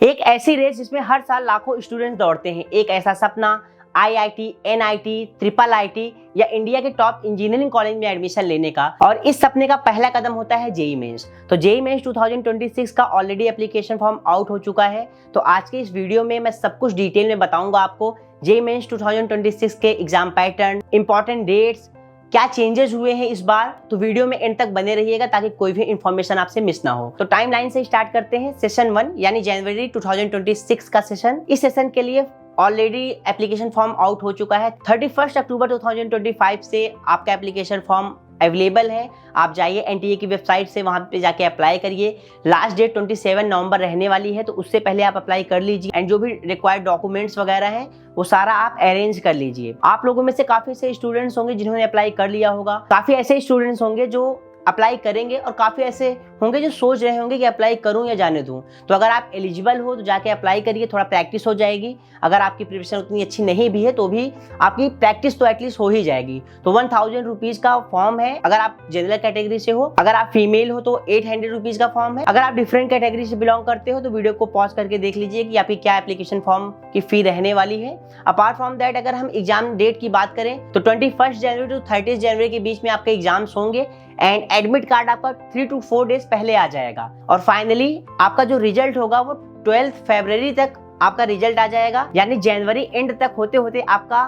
एक ऐसी रेस जिसमें हर साल लाखों स्टूडेंट्स दौड़ते हैं। एक ऐसा सपना IIT, NIT, IIIT या इंडिया के टॉप इंजीनियरिंग कॉलेज में एडमिशन लेने का, और इस सपने का पहला कदम होता है जेईई मेंस। तो जेईई मेंस 2026 का ऑलरेडी एप्लीकेशन फॉर्म आउट हो चुका है। तो आज के इस वीडियो में मैं सब कुछ डिटेल में बताऊंगा आपको। जेईई मेंस 2026 के एग्जाम पैटर्न, इंपॉर्टेंट डेट्स, क्या चेंजेस हुए हैं इस बार। तो वीडियो में एंड तक बने रहिएगा ताकि कोई भी इंफॉर्मेशन आपसे मिस ना हो। तो टाइम लाइन से स्टार्ट करते हैं। सेशन 1 यानी जनवरी 2026 का सेशन। इस सेशन के लिए ऑलरेडी एप्लीकेशन फॉर्म आउट हो चुका है। 31 अक्टूबर 2025 से आपका एप्लीकेशन फॉर्म अवेलेबल है। आप जाइए एनटीए की वेबसाइट से, वहां पे जाके अप्लाई करिए। लास्ट डेट 27 नवंबर रहने वाली है, तो उससे पहले आप अप्लाई कर लीजिए। एंड जो भी रिक्वायर्ड डॉक्यूमेंट्स वगैरह हैं वो सारा आप अरेंज कर लीजिए। आप लोगों में से काफी ऐसे स्टूडेंट्स होंगे जिन्होंने अप्लाई कर लिया होगा, काफी ऐसे स्टूडेंट्स होंगे जो अप्लाई करेंगे, और काफी ऐसे होंगे जो सोच रहे होंगे कि अप्लाई करूं या जाने दूं। तो अगर आप एलिजिबल हो तो जाके अप्लाई करिए, थोड़ा प्रैक्टिस हो जाएगी। अगर आपकी प्रिपरेशन उतनी अच्छी नहीं भी है तो भी आपकी प्रैक्टिस तो एटलीस्ट हो ही जाएगी। तो 1000 रुपीज का फॉर्म है अगर आप जनरल कैटेगरी से हो। अगर आप फीमेल हो तो 800 रुपीज का फॉर्म है। अगर आप डिफरेंट कैटेगरी से बिलोंग करते हो तो वीडियो को पॉज करके देख लीजिए कि आपकी क्या एप्लीकेशन फॉर्म की फी रहने वाली है। अपार्ट फ्रॉम दैट, अगर हम एग्जाम डेट की बात करें तो 21 जनवरी टू 30 जनवरी के बीच में आपके एग्जाम्स होंगे। एंड एडमिट कार्ड आपका 3 to 4 डेज पहले आ जाएगा। और फाइनली आपका जो रिजल्ट होगा वो 12 फरवरी तक आपका रिजल्ट आ जाएगा, यानी जनवरी एंड तक होते होते आपका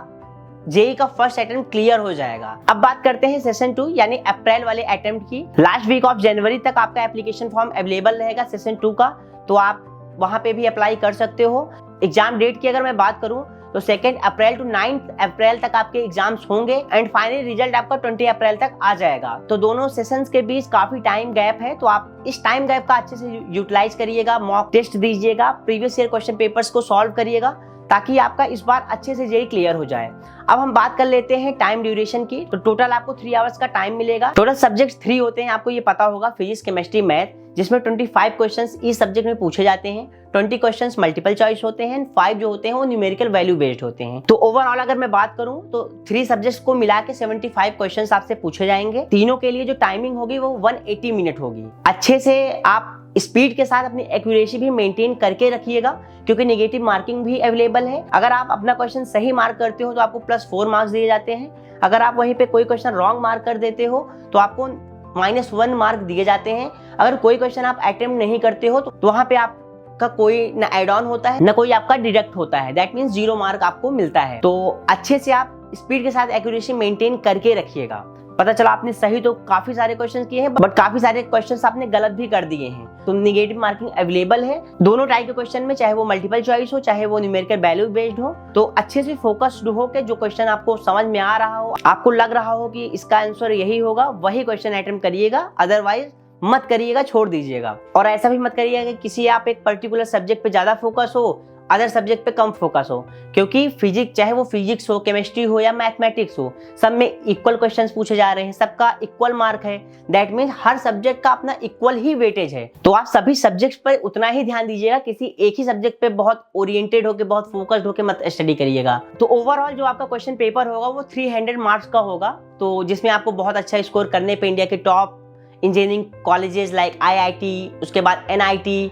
जेईई का फर्स्ट अटेम्प्ट क्लियर हो जाएगा। अब बात करते हैं सेशन 2 यानी अप्रैल वाले अटेम्प्ट की। लास्ट वीक ऑफ जनवरी तक आपका एप्लीकेशन फॉर्म अवेलेबल रहेगा सेशन 2 का, तो आप वहां पे भी अप्लाई कर सकते हो। एग्जाम डेट की अगर मैं बात करूं तो 2 अप्रैल टू 9 अप्रैल तक आपके एग्जाम्स होंगे। एंड फाइनल रिजल्ट आपका 20 अप्रैल तक आ जाएगा। तो दोनों सेशंस के बीच काफी टाइम गैप है, तो आप इस टाइम गैप का अच्छे से यूटिलाइज करिएगा। मॉक टेस्ट दीजिएगा, प्रीवियस ईयर क्वेश्चन पेपर्स को सॉल्व करिएगा ताकि आपका इस बार अच्छे से जेईई क्लियर हो जाए। अब हम बात कर लेते हैं टाइम ड्यूरेशन की। तो टोटल आपको 3 आवर्स का टाइम मिलेगा। टोटल सब्जेक्ट्स 3 होते हैं, आपको ये पता होगा, फिजिक्स, केमिस्ट्री, मैथ, जिसमें 25 क्वेश्चंस इस सब्जेक्ट में पूछे जाते हैं। 20 क्वेश्चंस मल्टीपल चॉइस होते हैं, 5 जो होते हैं वो न्यूमेरिकल वैल्यू बेस्ड होते हैं। तो ओवरऑल अगर मैं बात करूं तो 3 सब्जेक्ट्स को मिला के 75 क्वेश्चंस आपसे पूछे जाएंगे। तीनों के लिए जो टाइमिंग होगी वो 180 मिनट होगी। अच्छे से आप स्पीड के साथ अपनी एक्यूरेसी भी मेंटेन करके रखिएगा, क्योंकि नेगेटिव मार्किंग भी अवेलेबल है। अगर आप अपना क्वेश्चन सही मार्क करते हो तो आपको +4 मार्क्स दिए जाते हैं। अगर आप वहीं पे कोई क्वेश्चन रॉन्ग मार्क कर देते हो तो आपको -1 मार्क दिए जाते हैं। अगर कोई क्वेश्चन आप अटेम्प्ट नहीं करते हो तो वहां पे आपका कोई ना एड ऑन होता है ना कोई आपका डिडक्ट होता है। दैट मीन्स 0 मार्क आपको मिलता है। तो अच्छे से आप स्पीड के साथ एक्यूरेसी मेंटेन करके रखिएगा। पता चला आपने सही तो काफी सारे क्वेश्चंस किए हैं, बट काफी सारे क्वेश्चंस आपने गलत भी कर दिए हैं। तो नेगेटिव मार्किंग अवेलेबल है दोनों टाइप के क्वेश्चन में, चाहे वो मल्टीपल चॉइस हो चाहे वो न्यूमेरिकल वैल्यू बेस्ड हो। तो अच्छे से फोकस्ड हो के जो क्वेश्चन आपको समझ में आ रहा हो, आपको लग रहा हो कि इसका आंसर यही होगा, वही क्वेश्चन अटेम्प्ट करिएगा। अदरवाइज मत करिएगा, छोड़ दीजिएगा। और ऐसा भी मत करिएगा कि किसी आप एक पर्टिकुलर सब्जेक्ट पे ज्यादा फोकस हो, अदर सब्जेक्ट पे कम फोकस हो, क्योंकि फिजिक्स, चाहे वो फिजिक्स हो, केमिस्ट्री हो या मैथमेटिक्स हो, सब में इक्वल क्वेश्चंस पूछे जा रहे हैं, सबका इक्वल मार्क है। दैट मीन्स हर सब्जेक्ट का अपना इक्वल ही वेटेज है। तो आप सभी सब्जेक्ट्स पर उतना ही ध्यान दीजिएगा, किसी एक ही सब्जेक्ट पे बहुत ओरिएंटेड होकर, बहुत फोकस्ड होकर मत स्टडी करिएगा। तो ओवरऑल जो आपका क्वेश्चन पेपर होगा वो 300 मार्क्स का होगा, तो जिसमें आपको बहुत अच्छा स्कोर करने पे इंडिया के top engineering colleges like IIT, उसके बाद NIT,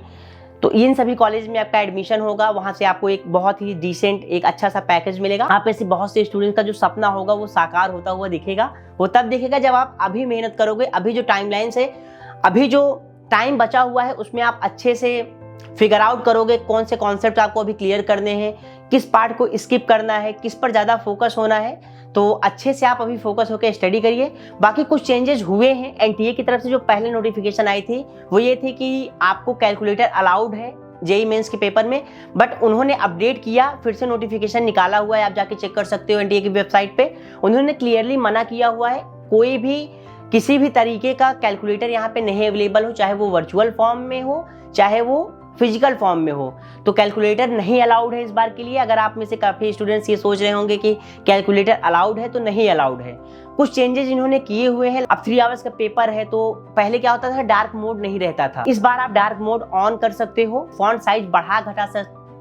तो इन सभी कॉलेज में आपका एडमिशन होगा। वहां से आपको एक बहुत ही डिसेंट, एक अच्छा सा पैकेज मिलेगा। आप ऐसे बहुत से स्टूडेंट्स का जो सपना होगा वो साकार होता हुआ दिखेगा। वो तब दिखेगा जब आप अभी मेहनत करोगे। अभी जो टाइमलाइन से, अभी जो टाइम बचा हुआ है उसमें आप अच्छे से फिगर आउट करोगे कौन से कॉन्सेप्ट आपको अभी क्लियर करने हैं, किस पार्ट को स्किप करना है, किस पर ज्यादा फोकस होना है। तो अच्छे से आप अभी फोकस होकर स्टडी करिए। बाकी कुछ चेंजेस हुए हैं एनटीए की तरफ से। जो पहले नोटिफिकेशन आई थी वो ये थी कि आपको कैलकुलेटर अलाउड है जेईई मेंस के पेपर में, बट उन्होंने अपडेट किया, फिर से नोटिफिकेशन निकाला हुआ है, आप जाके चेक कर सकते हो एनटीए की वेबसाइट पे। उन्होंने क्लियरली मना किया हुआ है कोई भी किसी भी तरीके का कैलकुलेटर यहाँ पे नहीं अवेलेबल हो, चाहे वो वर्चुअल फॉर्म में हो चाहे वो फिजिकल फॉर्म में हो। तो कैलकुलेटर नहीं अलाउड है इस बार के लिए। अगर आप में से काफी स्टूडेंट्स ये सोच रहे होंगे कि कैलकुलेटर अलाउड है, तो नहीं अलाउड है। कुछ चेंजेस इन्होंने किए हुए हैं। अब 3 आवर्स का पेपर है, तो पहले क्या होता था, डार्क मोड नहीं रहता था। इस बार आप डार्क मोड ऑन कर सकते हो, फॉन्ट साइज बढ़ा घटा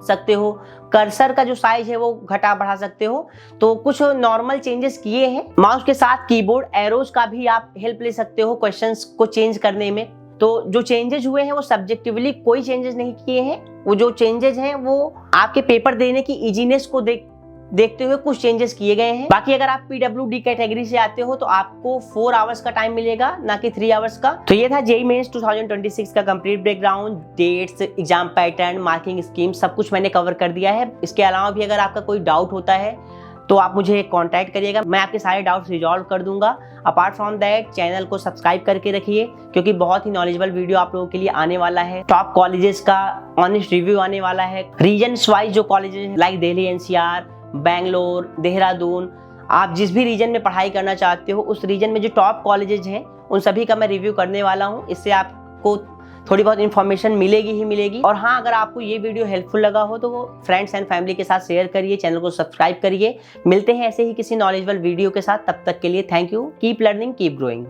सकते हो, कर्सर का जो साइज है वो घटा बढ़ा सकते हो। तो कुछ नॉर्मल चेंजेस किए हैं। माउस के साथ कीबोर्ड एरोज का भी आप हेल्प ले सकते हो क्वेश्चंस को चेंज करने में। तो जो चेंजेस हुए हैं वो सब्जेक्टिवली कोई चेंजेस नहीं किए हैं, वो जो चेंजेस हैं वो आपके पेपर देने की इजीनेस को देखते हुए कुछ चेंजेस किए गए हैं। बाकी अगर आप PWD कैटेगरी से आते हो तो आपको 4 आवर्स का टाइम मिलेगा, ना कि 3 आवर्स का। तो ये था जेईई मेंस 2026 का complete background, dates, exam pattern, marking scheme, सब कुछ मैंने कवर कर दिया है। इसके अलावा भी अगर आपका कोई डाउट होता है तो आप मुझे कांटेक्ट करिएगा, मैं आपके सारे डाउट्स रिजॉल्व कर दूंगा। अपार्ट फ्रॉम दैट चैनल को सब्सक्राइब करके रखिए, क्योंकि बहुत ही नॉलेजेबल वीडियो आप लोगों के लिए आने वाला है। टॉप कॉलेजेस का ऑनेस्ट रिव्यू आने वाला है, रीजन वाइज जो colleges like Delhi NCR, Bangalore, Dehradun, आप जिस भी रीजन में पढ़ाई करना चाहते हो उस रीजन में जो टॉप कॉलेजेस हैं उन सभी का मैं रिव्यू करने वाला हूं। इससे आपको थोड़ी बहुत इन्फॉर्मेशन मिलेगी ही मिलेगी। और हाँ, अगर आपको ये वीडियो हेल्पफुल लगा हो तो वो फ्रेंड्स एंड फैमिली के साथ शेयर करिए, चैनल को सब्सक्राइब करिए। मिलते हैं ऐसे ही किसी नॉलेजेबल वीडियो के साथ, तब तक के लिए thank you. Keep learning, keep growing.